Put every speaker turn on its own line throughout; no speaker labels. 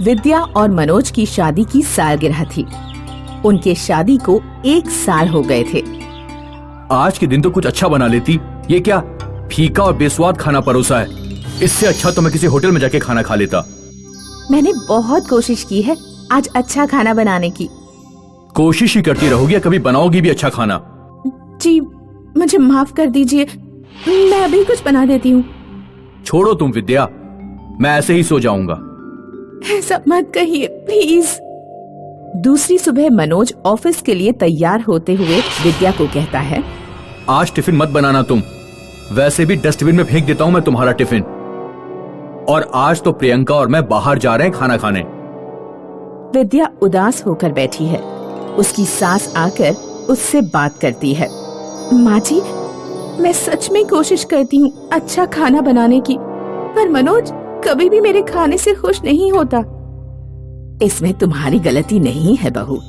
विद्या और मनोज की शादी की सालगिरह थी। उनके शादी को 1 साल हो गए थे।
आज के दिन तो कुछ अच्छा बना लेती, ये क्या फीका और बेस्वाद खाना परोसा है। इससे अच्छा तो मैं किसी होटल में जाके खाना खा लेता।
मैंने बहुत कोशिश की है आज अच्छा खाना बनाने की।
कोशिश ही करती रहोगी या कभी बनाओगी भी अच्छा खाना?
जी मुझे माफ कर दीजिए, मैं अभी कुछ बना देती हूँ।
छोड़ो तुम विद्या, मैं ऐसे ही सो जाऊंगा।
ऐसा मत कहिए प्लीज। दूसरी सुबह मनोज ऑफिस के लिए तैयार होते हुए विद्या को कहता है,
आज टिफिन मत बनाना तुम, वैसे भी डस्टबिन में फेंक देता हूँ मैं तुम्हारा टिफिन। और आज तो प्रियंका और मैं बाहर जा रहे हैं खाना खाने।
विद्या उदास होकर बैठी है। उसकी सास आकर उससे बात करती है। माँ जी, मैं सच में कोशिश करती हूँ अच्छा खाना बनाने की, पर मनोज कभी भी मेरे खाने से खुश नहीं होता। इसमें तुम्हारी गलती नहीं है बहू,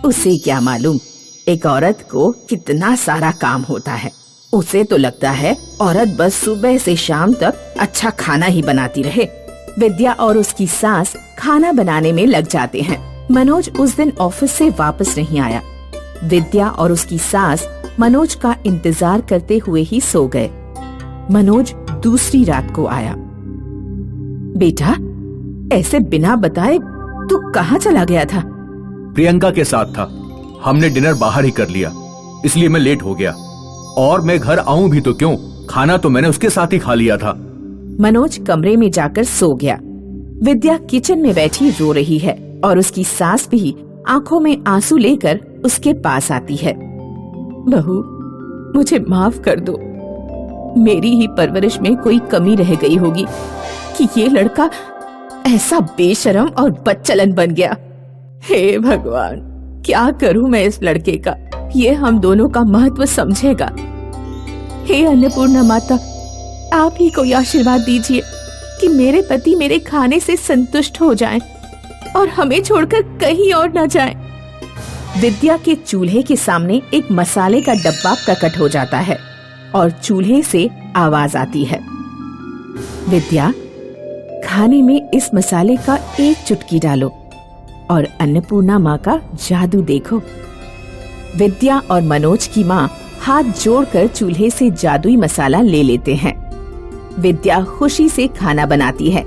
उसे क्या मालूम एक औरत को कितना सारा काम होता है। उसे तो लगता है औरत बस सुबह से शाम तक अच्छा खाना ही बनाती रहे। विद्या और उसकी सास खाना बनाने में लग जाते हैं। मनोज उस दिन ऑफिस से वापस नहीं आया। विद्या और उसकी सास मनोज का इंतजार करते हुए ही सो गए। मनोज दूसरी रात को आया। बेटा, ऐसे बिना बताए तू कहाँ चला गया था?
प्रियंका के साथ था, हमने डिनर बाहर ही कर लिया, इसलिए मैं लेट हो गया। और मैं घर आऊं भी तो क्यों, खाना तो मैंने उसके साथ ही खा लिया था।
मनोज कमरे में जाकर सो गया। विद्या किचन में बैठी रो रही है और उसकी सास भी आंखों में आंसू लेकर उसके पास आती है। बहू, मुझे माफ कर दो, मेरी ही परवरिश में कोई कमी रह गई होगी कि ये लड़का ऐसा बेशरम और बदचलन बन गया। हे भगवान, क्या करूं मैं इस लड़के का, ये हम दोनों का महत्व समझेगा। हे अन्नपूर्णा माता, आप ही कोई आशीर्वाद दीजिए कि मेरे पति मेरे खाने से संतुष्ट हो जाएं और हमें छोड़कर कहीं और न जाएं। विद्या के चूल्हे के सामने एक मसाले का डब्बा प्रकट हो जाता है और चूल्हे से आवाज आती है, विद्या, खाने में इस मसाले का एक चुटकी डालो और अन्नपूर्णा माँ का जादू देखो। विद्या और मनोज की माँ हाथ जोड़कर चूल्हे से जादुई मसाला ले लेते हैं। विद्या खुशी से खाना बनाती है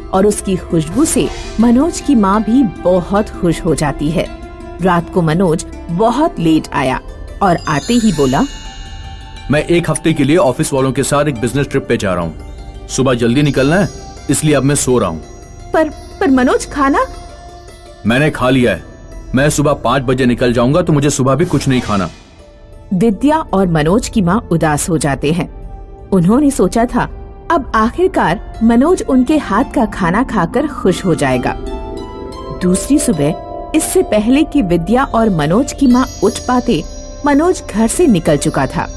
और उसकी खुशबू से मनोज की माँ भी बहुत खुश हो जाती है। रात को मनोज बहुत लेट आया और आते ही बोला,
मैं 1 हफ्ते के लिए ऑफिस वालों के साथ एक बिजनेस ट्रिप पे जा रहा हूँ। सुबह जल्दी निकलना है, इसलिए अब मैं सो रहा हूँ।
पर मनोज, खाना?
मैंने खा लिया है, मैं सुबह 5 बजे निकल जाऊंगा, तो मुझे सुबह भी कुछ नहीं खाना।
विद्या और मनोज की माँ उदास हो जाते हैं। उन्होंने सोचा था अब आखिरकार मनोज उनके हाथ का खाना खाकर खुश हो जाएगा। दूसरी सुबह, इससे पहले कि विद्या और मनोज की माँ उठ पाते, मनोज घर से निकल चुका था।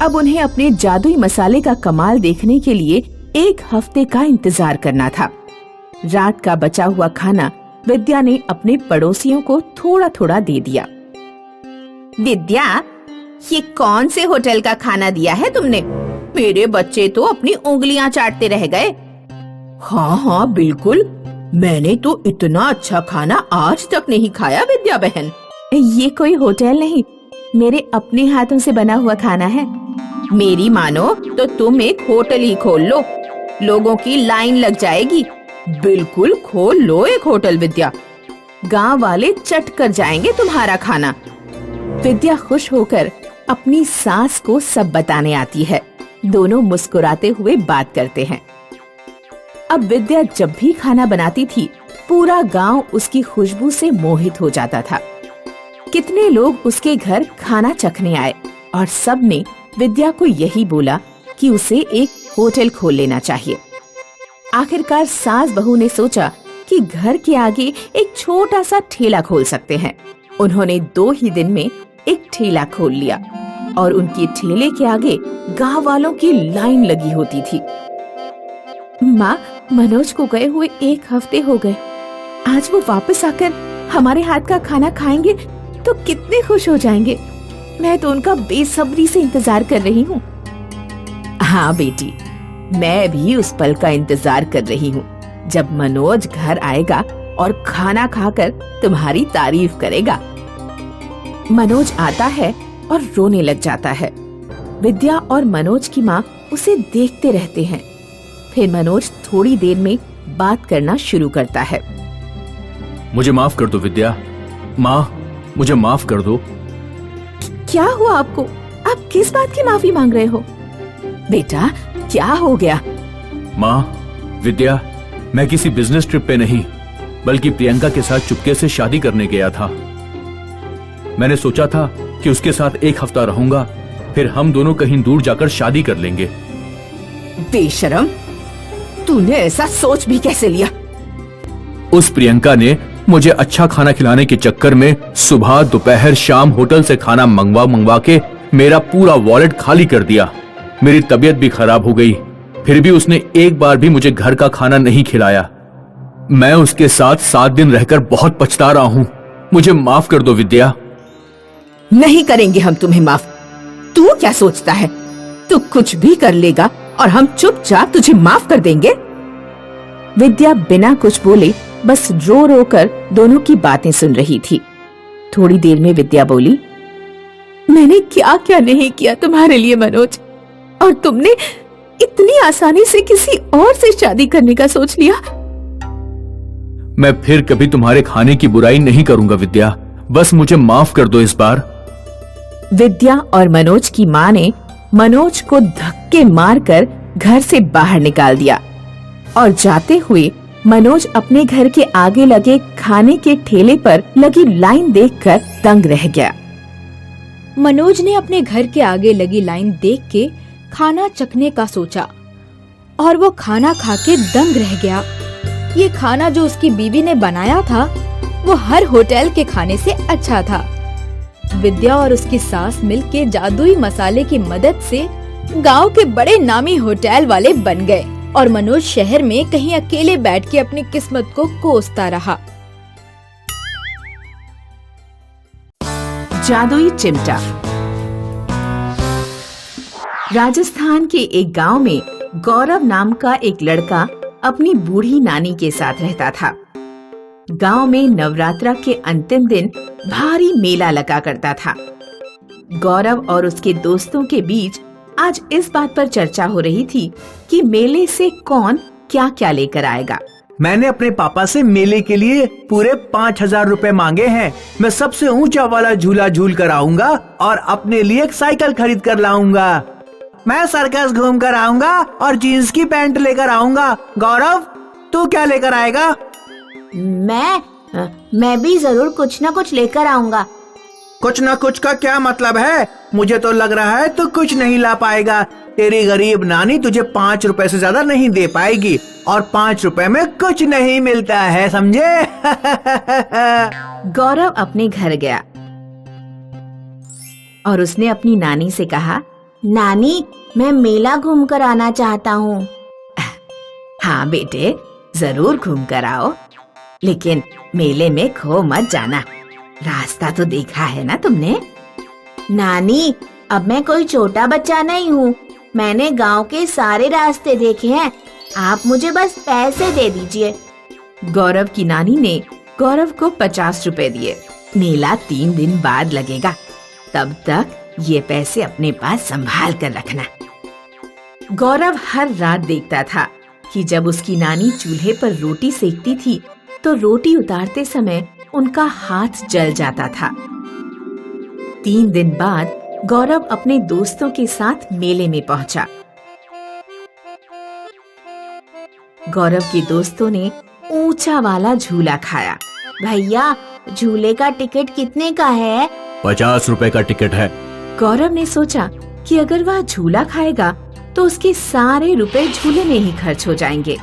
अब उन्हें अपने जादुई मसाले का कमाल देखने के लिए 1 हफ्ते का इंतजार करना था। रात का बचा हुआ खाना विद्या ने अपने पड़ोसियों को थोड़ा थोड़ा दे दिया। विद्या, ये कौन से होटल का खाना दिया है तुमने? मेरे बच्चे तो अपनी उंगलियां चाटते रह गए। हाँ बिल्कुल, मैंने तो इतना अच्छा खाना आज तक नहीं खाया विद्या बहन। ये कोई होटल नहीं, मेरे अपने हाथों से बना हुआ खाना है। मेरी मानो तो तुम एक होटल ही खोल लो, लोगों की लाइन लग जाएगी। बिल्कुल खोल लो एक होटल विद्या, गांव वाले चट कर जाएंगे तुम्हारा खाना। विद्या खुश होकर अपनी सास को सब बताने आती है। दोनों मुस्कुराते हुए बात करते हैं। अब विद्या जब भी खाना बनाती थी, पूरा गांव उसकी खुशबू से मोहित हो जाता था। कितने लोग उसके घर खाना चखने आए और सब ने विद्या को यही बोला कि उसे एक होटल खोल लेना चाहिए। आखिरकार सास बहू ने सोचा कि घर के आगे एक छोटा सा ठेला खोल सकते हैं। उन्होंने 2 ही दिन में एक ठेला खोल लिया और उनके ठेले के आगे गांव वालों की लाइन लगी होती थी। माँ, मनोज को गए हुए 1 हफ्ते हो गए। आज वो वापस आकर हमारे हाथ का खाना खाएंगे तो कितने खुश हो जाएंगे। मैं तो उनका बेसब्री से इंतजार कर रही हूँ। हाँ बेटी, मैं भी उस पल का इंतजार कर रही हूँ जब मनोज घर आएगा और खाना खाकर तुम्हारी तारीफ करेगा। मनोज आता है और रोने लग जाता है। विद्या और मनोज की माँ उसे देखते रहते हैं। फिर मनोज थोड़ी देर में बात करना शुरू करता है।
मुझे माफ कर दो विद्या, माँ मुझे माफ कर दो।
क्या हुआ आपको? आप किस बात की माफी मांग रहे हो? बेटा क्या हो गया?
माँ विद्या, मैं किसी बिजनेस ट्रिप पे नहीं बल्कि प्रियंका के साथ चुपके से शादी करने गया था। मैंने सोचा था कि उसके साथ एक हफ्ता रहूंगा, फिर हम दोनों कहीं दूर जाकर शादी कर लेंगे।
बेशरम, तूने ऐसा सोच भी कैसे लिया?
उस प्रियंका ने मुझे अच्छा खाना खिलाने के चक्कर में सुबह दोपहर शाम होटल से खाना मंगवा के मेरा पूरा वॉलेट खाली कर दिया। मेरी तबीयत भी खराब हो गई, फिर भी उसने एक बार भी मुझे घर का खाना नहीं खिलाया। मैं उसके साथ 7 दिन रहकर बहुत पछता रहा हूँ। मुझे माफ कर दो विद्या।
नहीं करेंगे हम तुम्हें माफ। तू क्या सोचता है? तू कुछ भी कर लेगा और हम चुपचाप तुझे माफ कर देंगे? विद्या बिना कुछ बोले बस रो रो कर दोनों की बातें सुन रही थी। थोड़ी देर में विद्या बोली, मैंने क्या क्या नहीं किया तुम्हारे लिए मनोज, और तुमने इतनी आसानी से किसी और से शादी करने का सोच लिया।
मैं फिर कभी तुम्हारे खाने की बुराई नहीं करूंगा विद्या, बस मुझे माफ कर दो इस बार।
विद्या और मनोज की माँ ने मनोज को धक्के मारकर घर से बाहर निकाल दिया और जाते हुए मनोज अपने घर के आगे लगे खाने के ठेले पर लगी लाइन देखकर दंग रह गया।
मनोज ने अपने घर के आगे लगी लाइन देख के खाना चखने का सोचा और वो खाना खा के दंग रह गया। ये खाना जो उसकी बीवी ने बनाया था वो हर होटल के खाने से अच्छा था। विद्या और उसकी सास मिलके जादुई मसाले की मदद से गांव के बड़े नामी होटल वाले बन गए और मनोज शहर में कहीं अकेले बैठ के अपनी किस्मत को कोसता रहा।
जादुई चिमटा। राजस्थान के एक गांव में गौरव नाम का एक लड़का अपनी बूढ़ी नानी के साथ रहता था। गांव में नवरात्रा के अंतिम दिन भारी मेला लगा करता था। गौरव और उसके दोस्तों के बीच आज इस बात पर चर्चा हो रही थी कि मेले से कौन क्या क्या लेकर आएगा।
मैंने अपने पापा से मेले के लिए पूरे 5,000 रुपए मांगे हैं। मैं सबसे ऊंचा वाला झूला झूल कर आऊंगा और अपने लिए एक साइकिल खरीद कर लाऊंगा। मैं सर्कस घूम कर आऊंगा और जीन्स की पैंट लेकर आऊंगा। गौरव, तू क्या लेकर आएगा?
मैं भी जरूर कुछ न कुछ लेकर आऊंगा।
कुछ न कुछ का क्या मतलब है? मुझे तो लग रहा है तू कुछ नहीं ला पाएगा। तेरी गरीब नानी तुझे 5 रुपए से ज्यादा नहीं दे पाएगी और 5 रुपए में कुछ नहीं मिलता है, समझे?
गौरव अपने घर गया और उसने अपनी नानी से कहा,
नानी, मैं मेला घूम कर आना चाहता हूँ।
हाँ बेटे, जरूर घूम कर आओ, लेकिन मेले में खो मत जाना। रास्ता तो देखा है ना तुमने?
नानी, अब मैं कोई छोटा बच्चा नहीं हूँ। मैंने गांव के सारे रास्ते देखे हैं। आप मुझे बस पैसे दे दीजिए।
गौरव की नानी ने गौरव को 50 रुपए दिए। मेला 3 दिन बाद लगेगा, तब तक ये पैसे अपने पास संभाल कर रखना। गौरव हर रात देखता था कि जब उसकी नानी चूल्हे पर रोटी सेकती थी तो रोटी उतारते समय उनका हाथ जल जाता था। 3 दिन बाद गौरव अपने दोस्तों के साथ मेले में पहुंचा। गौरव के दोस्तों ने ऊंचा वाला झूला खाया।
भैया, झूले का टिकट कितने का है?
50 रुपए का टिकट है।
गौरव ने सोचा कि अगर वह झूला खाएगा तो उसके सारे रुपए झूले में ही खर्च हो जाएंगे,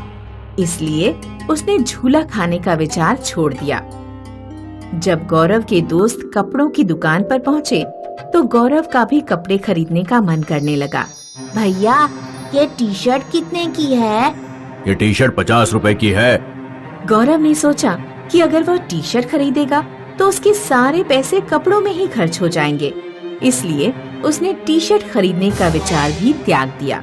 इसलिए उसने झूला खाने का विचार छोड़ दिया। जब गौरव के दोस्त कपड़ों की दुकान पर पहुँचे तो गौरव का भी कपड़े खरीदने का मन करने लगा।
भैया, ये टी शर्ट कितने की है?
ये टी शर्ट 50 रुपए की है।
गौरव ने सोचा कि अगर वह टी शर्ट खरीदेगा तो उसके सारे पैसे कपड़ों में ही खर्च हो जाएंगे, इसलिए उसने टी शर्ट खरीदने का विचार भी त्याग दिया।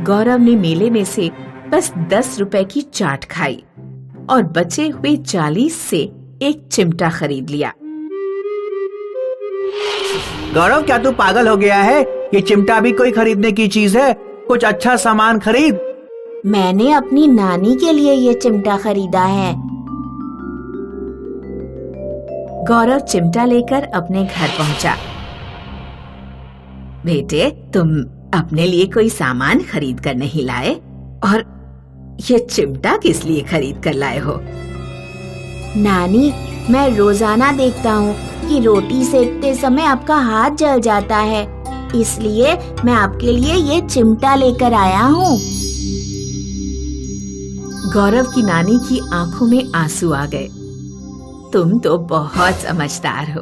गौरव ने मेले में से बस 10 रुपए की चाट खाई और बचे हुए 40 से एक चिमटा खरीद लिया।
गौरव, क्या तू पागल हो गया है? ये चिमटा भी कोई खरीदने की चीज है? कुछ अच्छा सामान खरीद।
मैंने अपनी नानी के लिए ये चिमटा खरीदा है।
गौरव चिमटा लेकर अपने घर पहुंचा। बेटे, तुम अपने लिए कोई सामान खरीद कर नहीं लाए और ये चिमटा किस लिए खरीद कर लाए हो?
नानी, मैं रोजाना देखता हूँ कि रोटी सेकते समय आपका हाथ जल जाता है, इसलिए मैं आपके लिए ये चिमटा लेकर आया हूँ।
गौरव की नानी की आंखों में आंसू आ गए। तुम तो बहुत समझदार हो।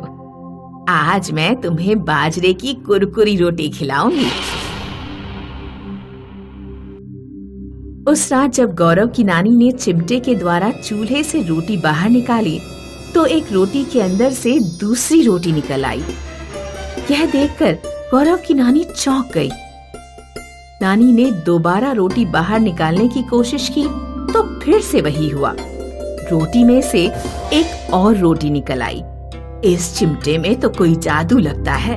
आज मैं तुम्हें बाजरे की कुरकुरी रोटी खिलाऊंगी। उस रात जब गौरव की नानी ने चिमटे के द्वारा चूल्हे से रोटी बाहर निकाली तो एक रोटी के अंदर से दूसरी रोटी निकल आई। यह देखकर गौरव की नानी चौंक गई। नानी ने दोबारा रोटी बाहर निकालने की कोशिश की तो फिर से वही हुआ। रोटी में से एक और रोटी निकल आई। इस चिमटे में तो कोई जादू लगता है।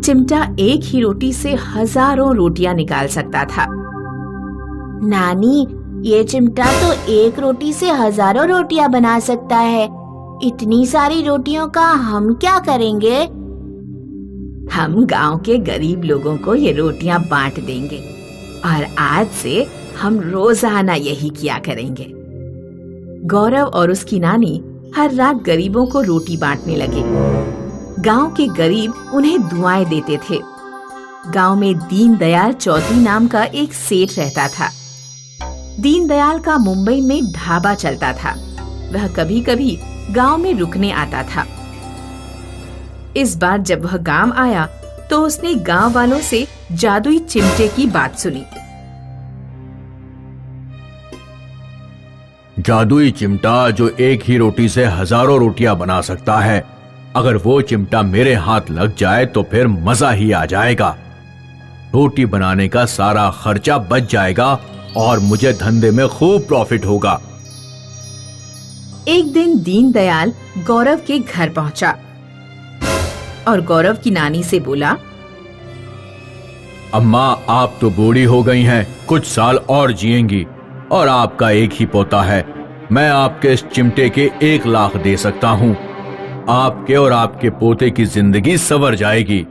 चिमटा एक ही रोटी से हजारों रोटियां निकाल सकता था।
नानी, ये चिमटा तो एक रोटी से हजारों रोटियां बना सकता है। इतनी सारी रोटियों का हम क्या करेंगे?
हम गांव के गरीब लोगों को ये रोटियां बांट देंगे और आज से हम रोजाना यही किया करेंगे। गौरव और उसकी नानी हर रात गरीबों को रोटी बांटने लगे। गांव के गरीब उन्हें दुआएं देते थे। गांव में दीनदयाल चौधरी नाम का एक सेठ रहता था। दीनदयाल का मुंबई में ढाबा चलता था। वह कभी कभी गांव में रुकने आता था। इस बार जब वह गांव आया तो उसने गांव वालों से जादुई चिमटे की बात सुनी।
जादुई चिमटा जो एक ही रोटी से हजारों रोटियां बना सकता है। अगर वो चिमटा मेरे हाथ लग जाए तो फिर मजा ही आ जाएगा। रोटी बनाने का सारा खर्चा बच जाएगा और मुझे धंधे में खूब प्रॉफिट होगा।
एक दिन दीनदयाल गौरव के घर पहुंचा और गौरव की नानी से बोला,
अम्मा, आप तो बूढ़ी हो गई हैं, कुछ साल और जिएंगी और आपका एक ही पोता है। मैं आपके इस चिमटे के 1 लाख दे सकता हूँ। आपके और आपके पोते की जिंदगी संवर जाएगी।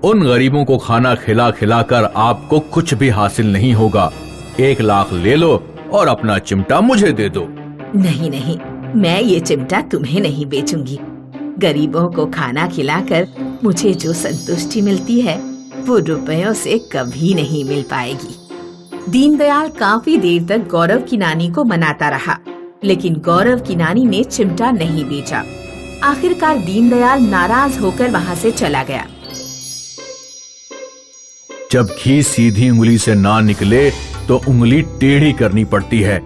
उन गरीबों को खाना खिला खिला कर आपको कुछ भी हासिल नहीं होगा। 1 लाख ले लो और अपना चिमटा मुझे दे दो।
नहीं नहीं, मैं ये चिमटा तुम्हें नहीं बेचूंगी। गरीबों को खाना खिलाकर मुझे जो संतुष्टि मिलती है वो रुपयों से कभी नहीं मिल पाएगी। दीनदयाल काफी देर तक गौरव की नानी को मनाता रहा, लेकिन गौरव की नानी ने चिमटा नहीं बेचा। आखिरकार दीनदयाल नाराज होकर वहाँ से चला गया।
जब घी सीधी उंगली से ना निकले तो उंगली टेढ़ी करनी पड़ती है।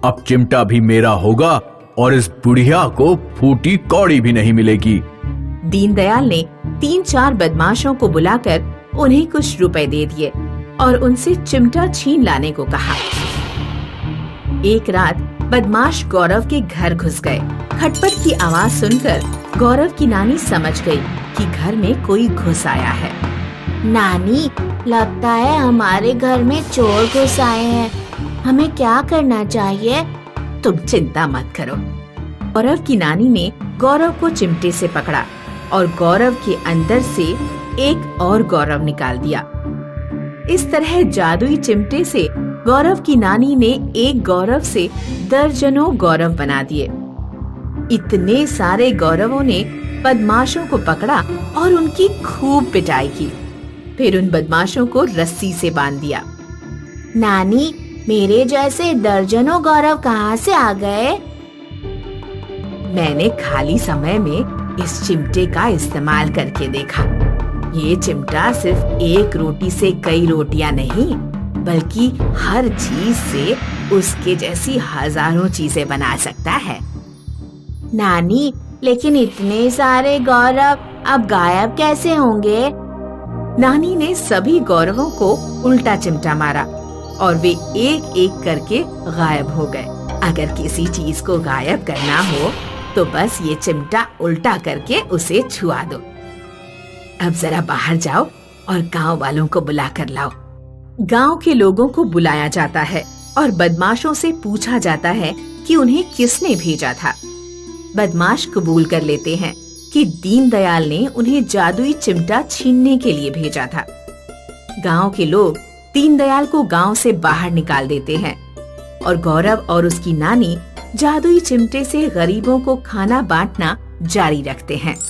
अब चिमटा भी मेरा होगा और इस बुढ़िया को फूटी कौड़ी भी नहीं मिलेगी।
दीनदयाल ने 3-4 बदमाशों को बुलाकर उन्हें कुछ रुपए दे दिए और उनसे चिमटा छीन लाने को कहा। एक रात बदमाश गौरव के घर घुस गए। खटपट की आवाज सुनकर गौरव की नानी समझ गई कि घर में कोई घुस आया है।
नानी, लगता है हमारे घर में चोर घुस आए हैं। हमें क्या करना चाहिए?
तुम चिंता मत करो। गौरव की नानी ने गौरव को चिमटे से पकड़ा और गौरव के अंदर से एक और गौरव निकाल दिया। इस तरह जादुई चिमटे से गौरव की नानी ने एक गौरव से दर्जनों गौरव बना दिए। इतने सारे गौरवों ने बदमाशों को पकड़ा और उनकी खूब पिटाई की। फिर उन बदमाशों को रस्सी से बांध दिया।
नानी, मेरे जैसे दर्जनों गौरव कहाँ से आ गए?
मैंने खाली समय में इस चिमटे का इस्तेमाल करके देखा। ये चिमटा सिर्फ एक रोटी से कई रोटियां नहीं, बल्कि हर चीज से उसके जैसी हजारों चीजें बना सकता है।
नानी, लेकिन इतने सारे गौरव अब गायब कैसे होंगे?
नानी ने सभी गौरवों को उल्टा चिमटा मारा और वे एक एक करके गायब हो गए। अगर किसी चीज को गायब करना हो तो बस ये चिमटा उल्टा करके उसे छुआ दो। अब जरा बाहर जाओ और गांव वालों को बुला कर लाओ। गांव के लोगों को बुलाया जाता है और बदमाशों से पूछा जाता है कि उन्हें किसने भेजा था। बदमाश कबूल कर लेते हैं कि दीनदयाल ने उन्हें जादुई चिमटा छीनने के लिए भेजा था। गांव के लोग दीनदयाल को गांव से बाहर निकाल देते हैं और गौरव और उसकी नानी जादुई चिमटे से गरीबों को खाना बांटना जारी रखते हैं।